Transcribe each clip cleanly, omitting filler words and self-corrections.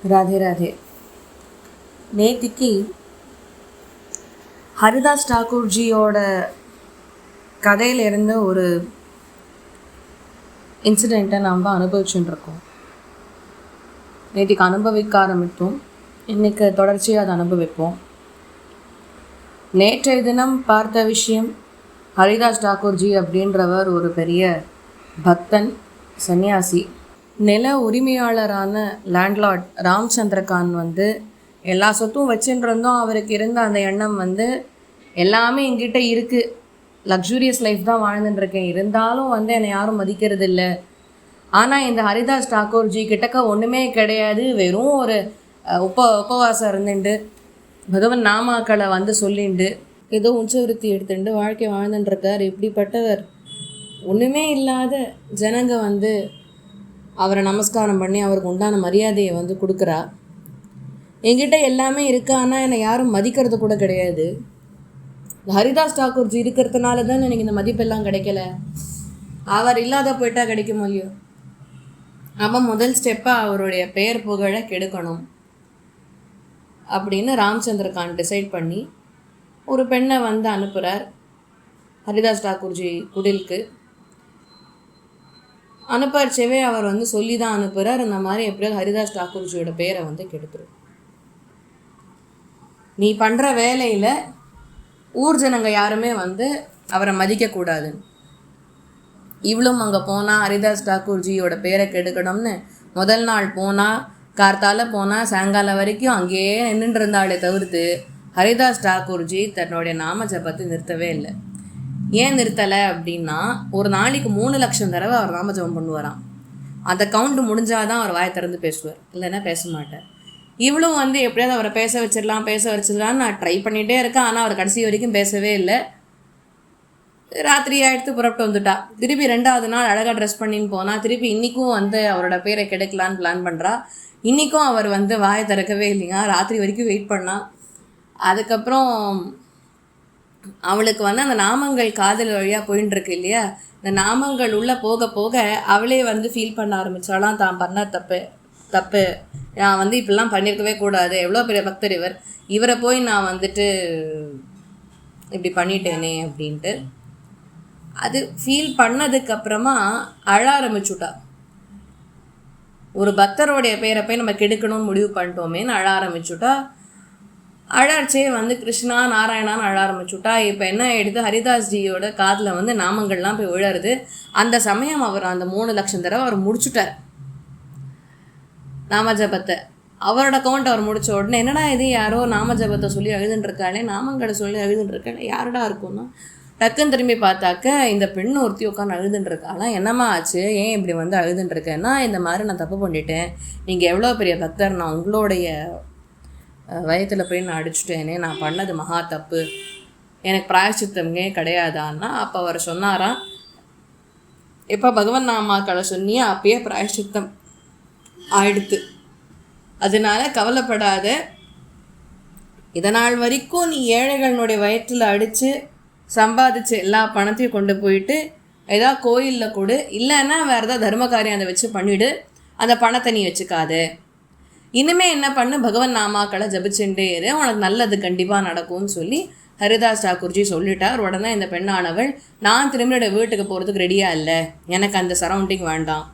ராதே ராதே. நேத்திக்கு ஹரிதாஸ் டாக்கூர்ஜியோட கதையிலிருந்து ஒரு இன்சிடெண்ட்டை நாம் அனுபவிச்சுட்டு இருக்கோம். நேற்றுக்கு அனுபவிக்க ஆரம்பித்தோம், இன்றைக்கு தொடர்ச்சியாக அதை அனுபவிப்போம். நேற்றைய தினம் பார்த்த விஷயம், ஹரிதாஸ் டாக்கூர்ஜி அப்படின்றவர் ஒரு பெரிய பக்தன், சன்னியாசி. நில உரிமையாளரான லேண்ட்லார்ட் ராம்சந்திரகான் எல்லா சொத்தும் வச்சுட்டு இருந்தோம். அவருக்கு இருந்த அந்த எண்ணம் எல்லாமே என்கிட்ட இருக்குது, லக்ஸூரியஸ் லைஃப் தான் வாழ்ந்துட்டுருக்கேன், இருந்தாலும் என்னை யாரும் மதிக்கிறது இல்லை. ஆனால் இந்த ஹரிதாஸ் டாக்கூர்ஜி கிட்டக்க ஒன்றுமே கிடையாது, வெறும் ஒரு உபவாசம் இருந்துட்டு பகவன் நாமாக்களை சொல்லிண்டு ஏதோ உச்சவிருத்தி எடுத்துட்டு வாழ்க்கை வாழ்ந்துட்டுருக்கார். இப்படிப்பட்டவர் ஒன்றுமே இல்லாத ஜனங்க அவரை நமஸ்காரம் பண்ணி அவருக்கு உண்டான மரியாதையை கொடுக்குறா. என்கிட்ட எல்லாமே இருக்கா, ஆனால் என்னை யாரும் மதிக்கிறது கூட கிடையாது. ஹரிதாஸ் டாக்கூர்ஜி இருக்கிறதுனால தான் எனக்கு இந்த மதிப்பெல்லாம் கிடைக்கல. அவர் இல்லாத போயிட்டா கிடைக்கும் இல்லையோ. அப்போ முதல் ஸ்டெப்பாக அவருடைய பெயர் புகழை கெடுக்கணும் அப்படின்னு ராம்சந்திரகான் டிசைட் பண்ணி ஒரு பெண்ணை அனுப்புகிறார் ஹரிதாஸ் டாக்கூர்ஜி குடிலுக்கு. அனுப்பச்சவே அவர் சொல்லி தான் அனுப்புகிறார், இந்த மாதிரி எப்படியாவது ஹரிதாஸ் டாக்கூர்ஜியோட பேரை கெடுத்துரும். நீ பண்ணுற வேலையில் ஊர் ஜனங்க யாருமே அவரை மதிக்கக்கூடாது. இவளும் அங்கே போனால் ஹரிதாஸ் டாக்கூர்ஜியோட பேரை கெடுக்கணும்னு முதல் நாள் போனால், கார்த்தால போனால் சாயங்காலம் வரைக்கும் அங்கேயே நின்றுட்டு இருந்தாலே தவிர்த்து ஹரிதாஸ் டாக்கூர்ஜி தன்னுடைய நாம ஜபத்தை நிறுத்தவே இல்லை. ஏன் நிறுத்தலை அப்படின்னா, ஒரு நாளைக்கு 3 லட்சம் தடவை அவர் நாமஜபம் பண்ணுவாராம். அந்த கவுண்ட் முடிஞ்சாதான் அவர் வாயை திறந்து பேசுவார், இல்லைன்னா பேச மாட்டார். இவளும் எப்படியாவது அவரை பேச வச்சிடலான்னு நான் ட்ரை பண்ணிகிட்டே இருக்கேன். ஆனால் அவர் கடைசி வரைக்கும் பேசவே இல்லை. ராத்திரி ஆகிடுத்து புறப்பட்டு வந்துட்டா. திருப்பி 2வது நாள் அழகாக ட்ரெஸ் பண்ணின்னு போனால், திருப்பி இன்றைக்கும் அவரோட பேரை கெடுக்கலான்னு பிளான் பண்ணுறா. இன்றைக்கும் அவர் வாயை திறக்கவே இல்லைங்க. ராத்திரி வரைக்கும் வெயிட் பண்ணா. அதுக்கப்புறம் அவளுக்கு அந்த நாமங்கள் காதல் வழியாக போயின்னு இருக்கு இல்லையா, இந்த நாமங்கள் உள்ளே போக போக அவளே ஃபீல் பண்ண ஆரம்பித்தாலாம், தான் பண்ண தப்பு, நான் இப்படிலாம் பண்ணியிருக்கவே கூடாது, எவ்வளோ பெரிய பக்தர் இவரை போய் நான் இப்படி பண்ணிட்டேனே அப்படின்ட்டு. அது ஃபீல் பண்ணதுக்கப்புறமா அழ ஆரம்பிச்சுட்டா. ஒரு பக்தருடைய பேரை போய் நம்ம கெடுக்கணும்னு முடிவு பண்ணிட்டோமேன்னு அழ ஆரம்பிச்சுட்டா. அழாச்சே கிருஷ்ணா நாராயணான்னு அழ ஆரம்பிச்சுட்டா. இப்போ என்ன ஆகிடுது, ஹரிதாஸ்ஜியோட காதில் நாமங்கள்லாம் போய் விழருது. அந்த சமயம் அவர் அந்த 3 லட்சம் தடவை அவர் முடிச்சுட்டார் நாமஜபத்தை. அவரோட கவுண்ட் அவர் முடித்த உடனே, என்னடா இது யாரோ நாமஜபத்தை சொல்லி எழுதுன்ட்ருக்காளே, நாமங்களை சொல்லி எழுதுன்ட்ருக்காளே, யாருடா இருக்கும்னா டக்குன்னு திரும்பி பார்த்தாக்க இந்த பெண் ஒருத்தி உட்காந்து அழுதுன்ட்ருக்காளாம். என்னம்மா ஆச்சு, ஏன் இப்படி அழுதுன்ட்ருக்கேன்னா, இந்த மாதிரி நான் தப்பு பண்ணிட்டேன், நீங்கள் எவ்வளோ பெரிய பக்தர், நான் உங்களுடைய வயத்தில் போய் நான் அடிச்சுட்டேனே, நான் பண்ணது மகா தப்பு, எனக்கு பிராயச்சித்தமே கிடையாதான்னா. அப்போ அவர் சொன்னாராம், எப்போ பகவன் நாமாக்களை சொன்னியே அப்பயே பிராயச்சித்தம் ஆயிடுத்து, அதனால கவலைப்படாத. இதனால் வரைக்கும் நீ ஏழைகளுடைய வயிற்றில் அடித்து சம்பாதிச்சு எல்லா பணத்தையும் கொண்டு போயிட்டு ஏதாவது கோயிலில் கொடு, இல்லைன்னா வேறு ஏதாவது தர்ம காரியம் அதை வச்சு பண்ணிவிடு, அந்த பணத்தை நீ வச்சுக்காது. இனிமே என்ன பண்ணு, பகவன் நாமாக்களை ஜபிச்சுட்டே இரு, உனக்கு நல்லது கண்டிப்பாக நடக்கும்னு சொல்லி ஹரிதாஸ் டாக்கூர்ஜி சொல்லிட்டார். உடனே இந்த பெண்ணானவள், நான் திரும்பியோட வீட்டுக்கு போகிறதுக்கு ரெடியாக இல்லை, எனக்கு அந்த சரௌண்டிங் வேண்டாம்,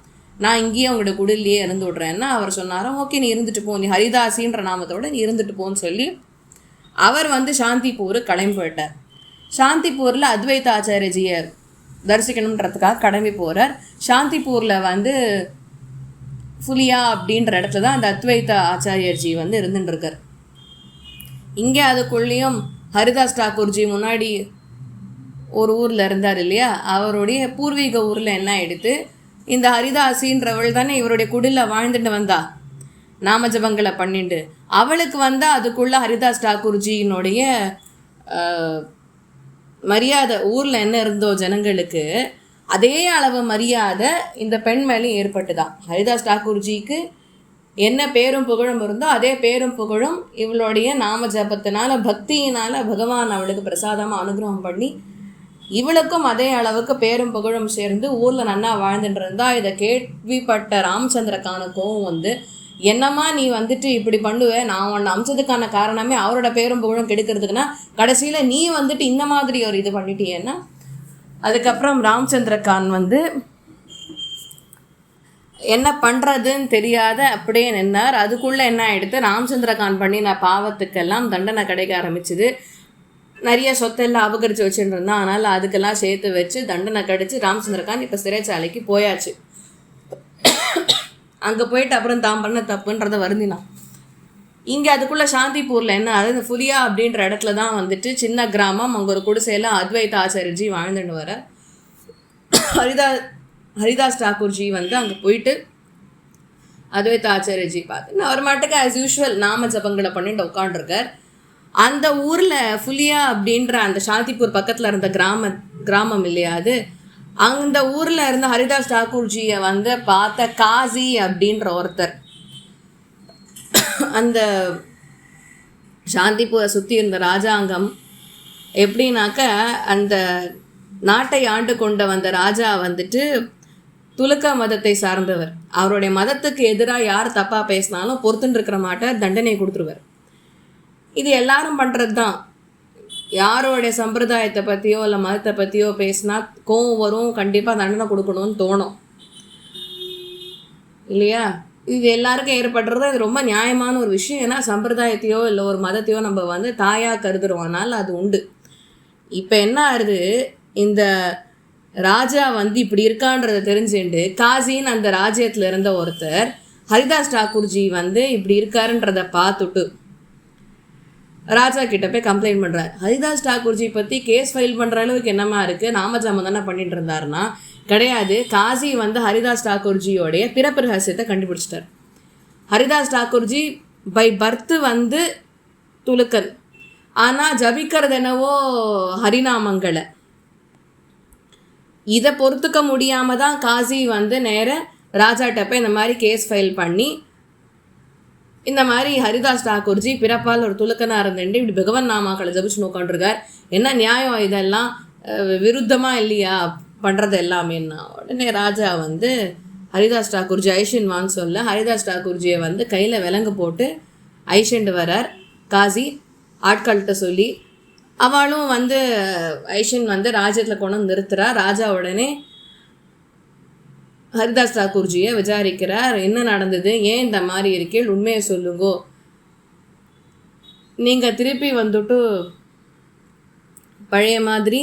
நான் இங்கேயே உங்களோட குடிலேயே இருந்து விட்றேன்னா அவர் சொன்னாராம், ஓகே நீ இருந்துட்டு போ, நீ ஹரிதாசின்ற நாமத்தோடு நீ இருந்துட்டு போன்னு சொல்லி அவர் சாந்திப்பூர் கிளம்பி போயிட்டார். சாந்திப்பூரில் அத்வைத ஆச்சாரியஜியை தரிசிக்கணுன்றதுக்காக கிளம்பி போகிறார். சாந்திப்பூரில் ஃபுலியா அப்படின்ற இடத்துல தான் அந்த அத்வைத ஆச்சாரியர்ஜி இருந்துட்டுருக்கார். இங்கே அதுக்குள்ளேயும் ஹரிதாஸ் டாக்கூர்ஜி முன்னாடி ஒரு ஊரில் இருந்தார் இல்லையா, அவருடைய பூர்வீக ஊரில் என்ன ஆகிடுது, இந்த ஹரிதாசின்றவள் தானே இவருடைய குடிலில் வாழ்ந்துட்டு வந்தா நாமஜபங்களை பண்ணிட்டு. அவளுக்கு அதுக்குள்ளே ஹரிதாஸ் டாக்கூர்ஜியினுடைய மரியாதை ஊரில் என்ன இருந்தோ ஜனங்களுக்கு அதே அளவு மரியாதை இந்த பெண் மேலேயும் ஏற்பட்டுதான். ஹரிதாஸ் டாக்கூர்ஜிக்கு என்ன பேரும் புகழும் இருந்தோ அதே பேரும் புகழும் இவளுடைய நாம ஜபத்தினால பக்தியினால் பகவான் அவளுக்கு பிரசாதமாக அனுகிரகம் பண்ணி இவளுக்கும் அதே அளவுக்கு பேரும் புகழும் சேர்ந்து ஊரில் நன்னா வாழ்ந்துட்டு இருந்தா. இதை கேள்விப்பட்ட ராமச்சந்திரகானுக்கும் என்னம்மா நீ வந்துட்டு இப்படி பண்ணுவேன், நான் உன்னை அமிச்சதுக்கான காரணமே அவரோட பேரும் புகழும் கெடுக்கிறதுக்குன்னா கடைசியில் நீ வந்துட்டு இந்த மாதிரி ஒரு இது பண்ணிட்டியேன்னா. அதுக்கப்புறம் ராமச்சந்திரகான் வந்து என்ன பண்ணுறதுன்னு தெரியாத அப்படியே நின்னார். அதுக்குள்ளே என்ன ஆகிடுது, ராமச்சந்திரகான் பண்ணின பாவத்துக்கெல்லாம் தண்டனை கிடைக்க ஆரம்பிச்சுது. நிறைய சொத்தெல்லாம் அபகரித்து வச்சுட்டு இருந்தான். அதனால் அதுக்கெல்லாம் சேர்த்து வச்சு தண்டனை கிடைச்சி ராமச்சந்திரகான் இப்போ சிறைச்சாலைக்கு போயாச்சு. அங்கே போயிட்டு அப்புறம் தான் பண்ண தப்புன்றதை வருந்தினான். இங்கே அதுக்குள்ளே சாந்திப்பூரில் என்ன ஆகுது, இந்த ஃபுலியா அப்படின்ற இடத்துல தான் வந்துட்டு சின்ன கிராமம். அங்கே ஒரு குடிசையில் அத்வைத ஆச்சாரியஜி வாழ்ந்துட்டு வர. ஹரிதாஸ் டாக்கூர்ஜி வந்து அங்கே போயிட்டு அத்வைத ஆச்சாரியஜி பார்த்து அவர் மாட்டுக்கு ஆஸ் யூஷுவல் நாம ஜபங்களை பண்ணிட்டு உட்காண்டிருக்கார். அந்த ஊரில் ஃபுலியா அப்படின்ற அந்த சாந்திப்பூர் பக்கத்தில் இருந்த கிராமம் இல்லையா அது, அந்த ஊரில் இருந்த ஹரிதாஸ் டாக்கூர்ஜியை வந்து பார்த்த காசி அப்படின்ற ஒருத்தர் அந்த சாந்திப்பூரை சுற்றி இருந்த ராஜாங்கம் எப்படின்னாக்க, அந்த நாட்டை ஆண்டு கொண்ட வந்த ராஜா வந்துட்டு துலுக்க மதத்தை சார்ந்தவர். அவருடைய மதத்துக்கு எதிராக யார் தப்பாக பேசினாலும் பொறுத்துன்னு இருக்கிற மாட்டார், தண்டனை கொடுத்துருவார். இது எல்லாரும் பண்ணுறது தான். யாரோடைய சம்பிரதாயத்தை பற்றியோ இல்லை மதத்தை பற்றியோ பேசினா கோவம் வரும், கண்டிப்பாக தண்டனை கொடுக்கணும்னு தோணும் இல்லையா. இது எல்லாருக்கும் ஏற்படுறது அது ரொம்ப நியாயமான ஒரு விஷயம். ஏன்னா சம்பிரதாயத்தையோ இல்லை ஒரு மதத்தையோ நம்ம வந்து தாயாக கருதுறோம், அதனால் அது உண்டு. இப்போ என்ன ஆகுது, இந்த ராஜா வந்து இப்படி இருக்கான்றதை தெரிஞ்சுட்டு காசின்னு அந்த ராஜ்யத்தில் இருந்த ஒருத்தர் ஹரிதாஸ் டாக்கூர்ஜி வந்து இப்படி இருக்காருன்றதை பார்த்துட்டு ராஜா கிட்ட போய் கம்ப்ளைண்ட் பண்ணுறாரு. ஹரிதாஸ் டாக்கூர்ஜி பற்றி கேஸ் ஃபைல் பண்ணுற அளவுக்கு என்னமா இருக்குது, நாமஜாமம் தானே பண்ணிட்டு இருந்தாருன்னா கிடையாது. காசி வந்து ஹரிதாஸ் டாக்கூர்ஜியோடைய பிறப்பு ரகசியத்தை கண்டுபிடிச்சிட்டார். ஹரிதாஸ் டாக்கூர்ஜி பை பர்த்து வந்து துலுக்கன், ஆனால் ஜபிக்கிறது என்னவோ ஹரிநாமங்களை. இதை பொறுத்துக்க முடியாமல் தான் காசி வந்து நேர ராஜாட்ட போய் இந்த மாதிரி கேஸ் ஃபைல் பண்ணி, இந்த மாதிரி ஹரிதாஸ் டாக்கூர்ஜி பிறப்பால் ஒரு துலுக்கனாக இருந்துட்டு இப்படி பகவன் நாமாக்களை ஜபிச்சு நோக்காண்டிருக்கார், என்ன நியாயம் இதெல்லாம், விருத்தமாக இல்லையா பண்ணுறது எல்லாமேன்னா. உடனே ராஜா வந்து ஹரிதாஸ் டாக்கூர்ஜி ஐஷன்வான்னு சொல்ல ஹரிதாஸ் டாக்கூர்ஜியை வந்து கையில் விலங்கு போட்டு ஐஷண்டு வரார் காசி ஆட்கள்கிட்ட சொல்லி. அவளும் வந்து ஐஷன் வந்து ராஜ்யத்தில் கொண்டு வந்து நிறுத்துறா. ராஜா உடனே ஹரிதாஸ் டாக்கூர்ஜியை விசாரிக்கிறார், என்ன நடந்தது, ஏன் இந்த மாதிரி இருக்கீள், உண்மையை சொல்லுங்கோ, நீங்கள் திருப்பி வந்துட்டு பழைய மாதிரி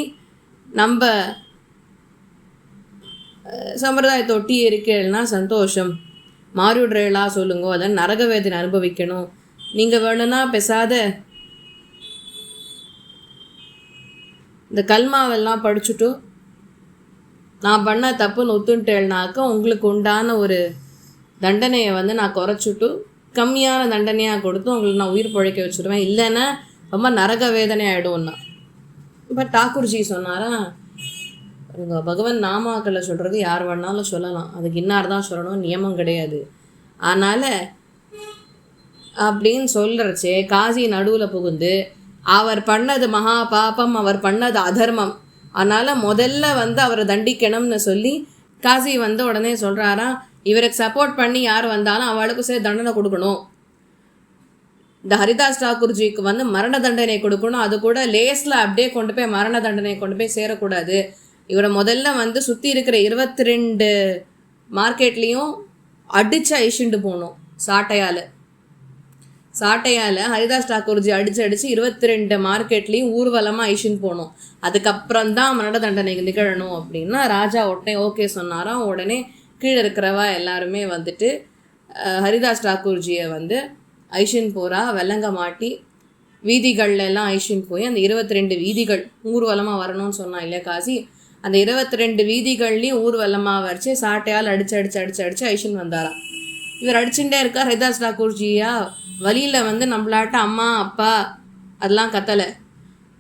நம்ம சம்பிரதாயத்தை ஒட்டி இருக்கேன்னா சந்தோஷம், மாறிவிடுறா சொல்லுங்கோ, அதான் நரக வேதனை அனுபவிக்கணும், நீங்கள் வேணும்னா பெசாத இந்த கல்மாவெல்லாம் படிச்சுட்டு நான் பண்ண தப்புன்னு ஒத்துன்ட்டேன்னாக்க உங்களுக்கு உண்டான ஒரு தண்டனையை வந்து நான் குறைச்சிட்டு கம்மியான தண்டனையாக கொடுத்து உங்களுக்கு நான் உயிர் பிழைக்க வச்சுருவேன், இல்லைன்னா ரொம்ப நரக வேதனை ஆகிடும்னா. இப்போ டாக்கூர்ஜி சொன்னாரா, உங்கள் பகவான் நாமாக்களை சொல்கிறது யார் வேணாலும் சொல்லலாம், அதுக்கு இன்னார் தான் சொல்லணும் நியமம் கிடையாது. அதனால் அப்படின்னு சொல்கிறச்சே காசி நடுவில் புகுந்து அவர் பண்ணது மகா பாபம், அவர் பண்ணது அதர்மம், அதனால் முதல்ல வந்து அவரை தண்டிக்கணும்னு சொல்லி காசி வந்து உடனே சொல்கிறாரா, இவருக்கு சப்போர்ட் பண்ணி யார் வந்தாலும் அவளுக்கு சரி தண்டனை கொடுக்கணும். இந்த ஹரிதாஸ் டாக்கூர்ஜிக்கு வந்து மரண தண்டனை கொடுக்கணும், அது கூட லேஸில் அப்படியே கொண்டு போய் மரண தண்டனை கொண்டு போய் சேரக்கூடாது. இவரை முதல்ல வந்து சுற்றி இருக்கிற 22 மார்க்கெட்லேயும் அடித்து ஐஷிண்டு போகணும் சாட்டையால் ஹரிதாஸ் டாக்கூர்ஜி அடித்து 22 மார்க்கெட்லேயும் ஊர்வலமாக ஐஷின் போகணும். அதுக்கப்புறம் தான் மரண தண்டனை நிகழணும் அப்படின்னா ராஜா உடனே ஓகே சொன்னாராம். உடனே கீழே இருக்கிறவா எல்லாருமே வந்துட்டு ஹரிதாஸ் டாக்கூர்ஜியை வந்து ஐஷின் போகிறா. வெள்ளங்க மாட்டி வீதிகள்லாம் ஐஷின் போய் அந்த 22 வீதிகள் ஊர்வலமாக வரணும்னு சொன்னான் இல்லையா காசி, அந்த 22 வீதிகள்லேயும் ஊர்வலமாக வச்சு சாட்டையால் அடித்து ஐஷின் வந்தாராம். இவர் அடிச்சுட்டே இருக்கார். ஹரிதாஸ் டாக்கூர்ஜியா வழியில் வந்து நம்மளாட்ட அம்மா அப்பா அதெல்லாம் கத்தலை,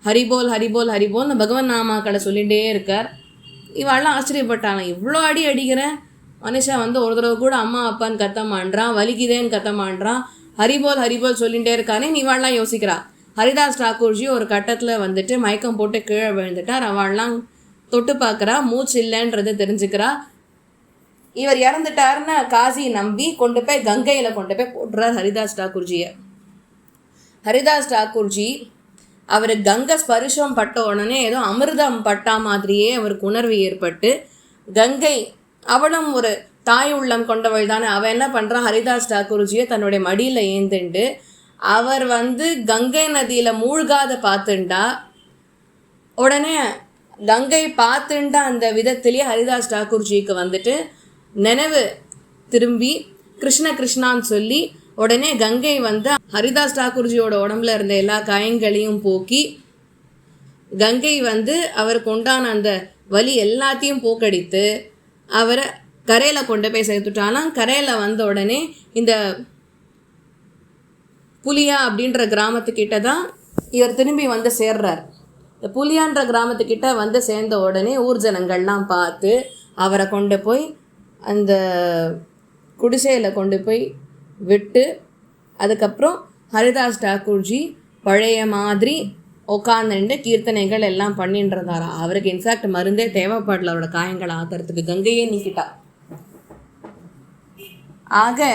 ஹரிபோல் ஹரிபோல் ஹரிபோல் பகவன் நாமாக்களை சொல்லிகிட்டே இருக்கார். இவாள்லாம் ஆச்சரியப்பட்டாங்க, இவ்வளோ அடிக்கிறேன் மனுஷன் வந்து ஒரு தடவை கூட அம்மா அப்பான்னு கத்த மாட்டான், வலிக்குதேன்னு கத்த மாட்டான், ஹரிபோல் ஹரிபோல் சொல்லிகிட்டே இருக்கானே இவாள்லாம் யோசிக்கிறா. ஹரிதாஸ் டாக்கூர்ஜி ஒரு கட்டத்தில் வந்துட்டு மயக்கம் போட்டு கீழே விழுந்துட்டார். அவள்லாம் தொட்டு பார்க்குறா, மூச்சு இல்லைன்றது தெரிஞ்சுக்கிறா. இவர் இறந்துட்டாருன்னு காசி நம்பி கொண்டு போய் கங்கையில் கொண்டு போய் போட்டுறார் ஹரிதாஸ் டாக்கூர்ஜியை. ஹரிதாஸ் டாக்கூர்ஜி அவர் கங்கை ஸ்பரிசம் பட்ட உடனே ஏதோ அமிர்தம் பட்டா மாதிரியே அவருக்கு உணர்வு ஏற்பட்டு, கங்கை அவளும் ஒரு தாய் உள்ளம் கொண்டவள் தானே, அவள் என்ன பண்ணுறான், ஹரிதாஸ் டாக்கூர்ஜியை தன்னுடைய மடியில் ஏந்துண்டு அவர் கங்கை நதியில் மூழ்காத பார்த்துண்டா. உடனே கங்கை பார்த்துண்டா அந்த விதத்திலேயே ஹரிதாஸ் டாக்கூர்ஜிக்கு நினைவு திரும்பி கிருஷ்ண கிருஷ்ணான்னு சொல்லி உடனே கங்கை ஹரிதாஸ் டாக்கூர்ஜியோட உடம்புல இருந்த எல்லா காயங்களையும் போக்கி, கங்கை அவருக்கு உண்டான அந்த வலி எல்லாத்தையும் போக்கடித்து அவரை கரையில் கொண்டு போய் சேர்த்துட்டாலாம். கரையில் வந்த உடனே இந்த புலியா அப்படின்ற கிராமத்துக்கிட்ட தான் இவர் திரும்பி சேர்றார். இந்த புலியான்ற கிராமத்துக்கிட்ட சேர்ந்த உடனே ஊர்ஜனங்கள்லாம் பார்த்து அவரை கொண்டு போய் அந்த குடிசையில் கொண்டு போய் விட்டு, அதுக்கப்புறம் ஹரிதாஸ் டாக்கூர்ஜி பழைய மாதிரி உட்காந்துட்டு கீர்த்தனைகள் எல்லாம் பண்ணின்றதாரா. அவருக்கு இன்ஃபேக்ட் மருந்தே தேவைப்படல அவரோட காயங்களை ஆக்கிறதுக்கு, கங்கையே நீக்கிட்டா. ஆக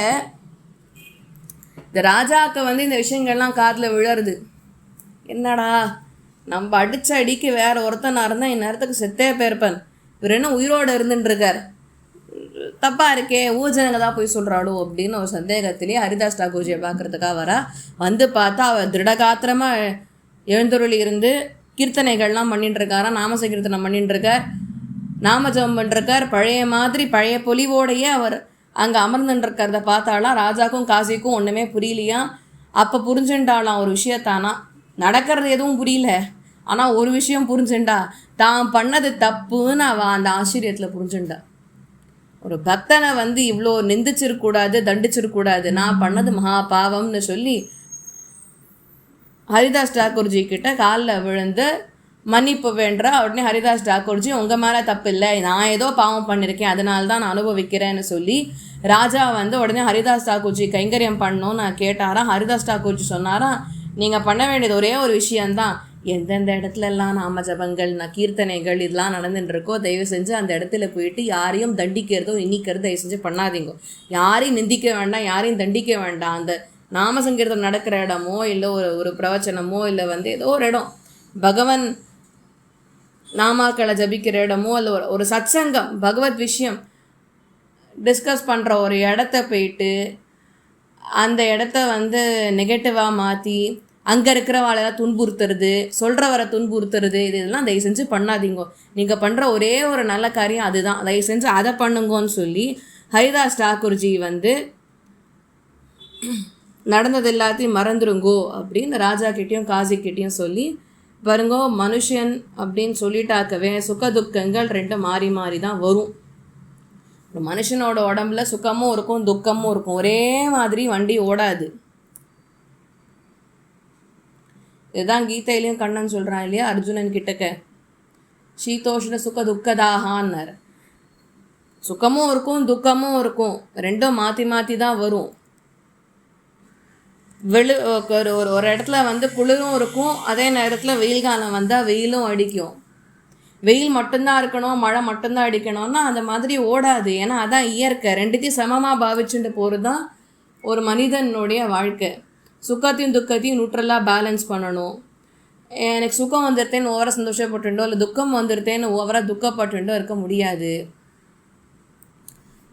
இந்த ராஜாவுக்கு இந்த விஷயங்கள்லாம் காதில் விழருது. என்னடா நம்ம அடித்த அடிக்கு வேற ஒருத்தனா இருந்தால் இந்நேரத்துக்கு செத்தே போயிருப்பேன், இவர் என்ன உயிரோடு இருந்துட்டுருக்கார், தப்பாக இருக்கே, ஊர்ஜனங்க தான் போய் சொல்கிறாளோ அப்படின்னு ஒரு சந்தேகத்திலேயே ஹரிதாஸ் டாக்கூர்ஜியை பார்க்குறதுக்காக வரா. பார்த்தா அவர் திருடகாத்திரமாக எழுந்தருளி இருந்து கீர்த்தனைகள்லாம் பண்ணிட்டுருக்காரா, நாமசங்கீர்த்தனம் பண்ணிட்டுருக்கார், நாமஜபம் பண்ணிருக்கார். பழைய மாதிரி பழைய பொலிவோடையே அவர் அங்கே அமர்ந்துட்டுருக்கிறத பார்த்தாலாம் ராஜாக்கும் காசிக்கும் ஒன்றுமே புரியலையா. அப்போ புரிஞ்சுட்டாலாம் ஒரு விஷயத்தானா, நடக்கிறது எதுவும் புரியல, ஆனால் ஒரு விஷயம் புரிஞ்சுண்டா, தான் பண்ணது தப்புன்னு அவள் அந்த ஆச்சரியத்தில் புரிஞ்சுண்டா. ஒரு பக்தனை இவ்வளோ நிந்திச்சிருக்கூடாது, தண்டிச்சிருக்கூடாது, நான் பண்ணது மகா பாவம்னு சொல்லி ஹரிதாஸ் டாக்கூர்ஜி கிட்ட காலில் விழுந்து மன்னிப்பு வேண்டா. உடனே ஹரிதாஸ் டாக்கூர்ஜி உங்கள் மேலே தப்பு இல்லை, நான் ஏதோ பாவம் பண்ணியிருக்கேன், அதனால தான் நான் அனுபவிக்கிறேன்னு சொல்லி ராஜா உடனே ஹரிதாஸ் டாக்கூர்ஜி கைங்கரியம் பண்ணணும்னு நான் கேட்டாராம். ஹரிதாஸ் டாக்கூர்ஜி சொன்னாராம், நீங்கள் பண்ண வேண்டியது ஒரே ஒரு விஷயந்தான், எந்தெந்த இடத்துலலாம் நாம ஜபங்கள் கீர்த்தனைகள் இதெல்லாம் நடந்துட்டுருக்கோ தயவு செஞ்சு அந்த இடத்துல போயிட்டு யாரையும் தண்டிக்கிறதோ இன்னிக்கிறதோ தயவு செஞ்சு பண்ணாதீங்க, யாரையும் நிந்திக்க வேண்டாம், யாரையும் தண்டிக்க வேண்டாம். அந்த நாம சங்கீர்த்தம் நடக்கிற இடமோ இல்லை ஒரு பிரவச்சனமோ இல்லை ஏதோ ஒரு இடம் பகவான் நாமாக்களை ஜபிக்கிற இடமோ இல்லை ஒரு சத்சங்கம் பகவத் விஷயம் டிஸ்கஸ் பண்ணுற ஒரு இடத்த போயிட்டு அந்த இடத்த நெகட்டிவாக மாற்றி அங்கே இருக்கிறவாளெல்லாம் துன்புறுத்துறது, சொல்கிறவரை துன்புறுத்துறது, இதெல்லாம் தயவு செஞ்சு பண்ணாதீங்க, நீங்கள் பண்ணுற ஒரே ஒரு நல்ல காரியம் அதுதான், தயவு செஞ்சு அதை பண்ணுங்கன்னு சொல்லி ஹரிதாஸ் டாக்கூர்ஜி நடந்தது எல்லாத்தையும் மறந்துருங்கோ அப்படின்னு ராஜா கிட்டேயும் காசிக்கிட்டேயும் சொல்லி, பாருங்கோ மனுஷன் அப்படின்னு சொல்லிட்டாக்கவே சுகதுக்கங்கள் ரெண்டும் மாறி மாறி தான் வரும். ஒரு மனுஷனோட உடம்புல சுகமும் இருக்கும் துக்கமும் இருக்கும், ஒரே மாதிரி வண்டி ஓடாது. இதுதான் கீதையிலையும் கண்ணன் சொல்கிறான் இல்லையா அர்ஜுனன் கிட்டக்க, சீதோஷ்ண சுக துக்கதாகான்னார். சுகமும் இருக்கும் துக்கமும் இருக்கும், ரெண்டும் மாற்றி மாற்றி தான் வரும். ஒரு இடத்துல குளிரும் இருக்கும், அதே நேரத்தில் வெயில் காலம் வந்தால் வெயிலும் அடிக்கும். வெயில் மட்டும்தான் இருக்கணும் மழை மட்டும்தான் அடிக்கணும்னா அந்த மாதிரி ஓடாது. ஏன்னா அதான் இயற்கை, ரெண்டுத்தையும் சமமாக பாவிச்சுட்டு போகிறது தான் ஒரு மனிதனுடைய வாழ்க்கை. சுக்கத்தையும் துக்கத்தையும் நியூட்ரலாக பேலன்ஸ் பண்ணணும். எனக்கு சுகம் வந்துருத்தேன்னு ஓவராக சந்தோஷப்பட்டுண்டோ இல்லை துக்கம் வந்துருத்தேன்னு ஓவராக துக்கப்பட்டுண்டோ இருக்க முடியாது.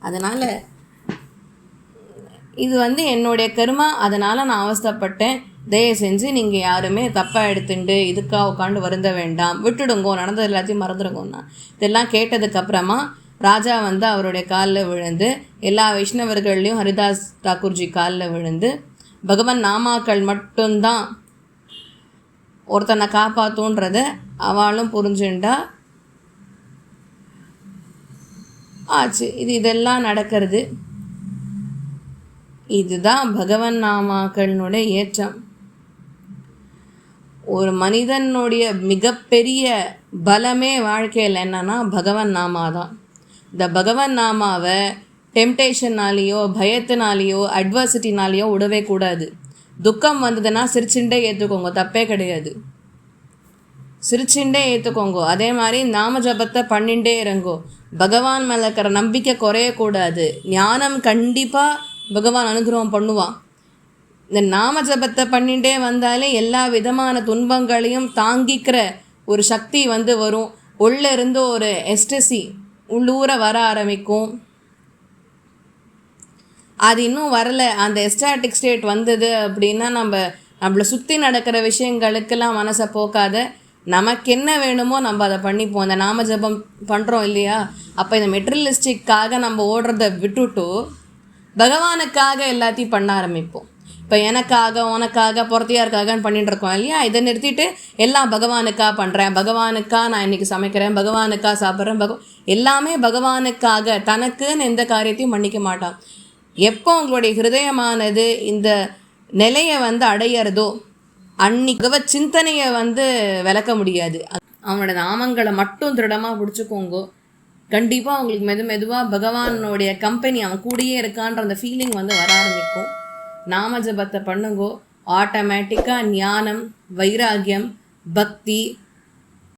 அதனால் இது என்னுடைய கர்மா, அதனால் நான் அவஸ்தைப்பட்டேன், தயவு செஞ்சு நீங்கள் யாருமே தப்பாக எடுத்துட்டு இதுக்காக உட்காந்து வருந்த வேண்டாம், விட்டுடுங்கோ, நடந்தது எல்லாத்தையும் மறந்துடுங்கோன்னா. இதெல்லாம் கேட்டதுக்கப்புறமா ராஜா அவருடைய காலில் விழுந்து, எல்லா வைஷ்ணவர்கள்லையும் ஹரிதாஸ் டாக்கூர்ஜி காலில் விழுந்து, பகவான் நாமாக்கள் மட்டும்தான் ஒருத்தனை காப்பாற்றுன்றத அவளும் புரிஞ்சுண்டா ஆச்சு. இதெல்லாம் நடக்கிறது. இதுதான் பகவன் நாமாக்களினுடைய ஏற்றம். ஒரு மனிதனுடைய மிகப்பெரிய பலமே வாழ்க்கையில் என்னன்னா பகவன் நாமா தான். இந்த பகவன் நாமாவை டெம்டேஷன்னாலேயோ பயத்தினாலேயோ அட்வர்சிட்டினாலேயோ விடவே கூடாது. துக்கம் வந்ததுன்னா சிரிச்சுட்டே ஏற்றுக்கோங்க, தப்பே கிடையாது. சிரிச்சுட்டே ஏற்றுக்கோங்கோ. அதே மாதிரி நாம ஜபத்தை பண்ணிகிட்டே இருங்கோ. பகவான் மேலே இருக்கிற நம்பிக்கை குறையக்கூடாது. ஞானம் கண்டிப்பாக பகவான் அனுகிரகம் பண்ணுவான். இந்த நாம ஜபத்தை பண்ணிகிட்டே வந்தாலே எல்லா விதமான துன்பங்களையும் தாங்கிக்கிற ஒரு சக்தி வரும். உள்ளே இருந்து ஒரு எஸ்டசி உள்ளூர வர ஆரம்பிக்கும். அது இன்னும் வரலை, அந்த எஸ்டாட்டிக் ஸ்டேட் வந்தது அப்படின்னா நம்மளை சுற்றி நடக்கிற விஷயங்களுக்கெல்லாம் மனசை போக்காத, நமக்கு என்ன வேணுமோ நம்ம அதை பண்ணிப்போம். அந்த நாம ஜபம் பண்ணுறோம் இல்லையா, அப்போ இந்த மெட்டீரியலிஸ்டிக்காக நம்ம ஓடுறத விட்டுட்டு பகவானுக்காக எல்லாத்தையும் பண்ண ஆரம்பிப்போம். இப்போ எனக்காக உனக்காக பொறத்தியாருக்காகன்னு பண்ணிட்டு இருக்கோம் இல்லையா, இதை நிறுத்திட்டு எல்லாம் பகவானுக்காக பண்ணுறேன், பகவானுக்காக நான் இன்றைக்கி சமைக்கிறேன், பகவானுக்காக சாப்பிட்றேன், எல்லாமே பகவானுக்காக. தனக்குன்னு எந்த காரியத்தையும் பண்ணிக்க மாட்டான். எப்போ உங்களுடைய ஹிருதயமானது இந்த நிலையை அடையிறதோ அன்னைக்கு பகவத் சிந்தனையை விளக்க முடியாது. அவனோட நாமங்களை மட்டும் திருடமாக பிடிச்சிக்கோங்கோ. கண்டிப்பாக உங்களுக்கு மெதுவாக பகவானுடைய கம்பெனி அவன் கூடயே இருக்கான்ற அந்த ஃபீலிங் வர ஆரம்பிக்கும். நாம ஜபத்தை பண்ணுங்கோ. ஆட்டோமேட்டிக்காக ஞானம், வைராகியம், பக்தி,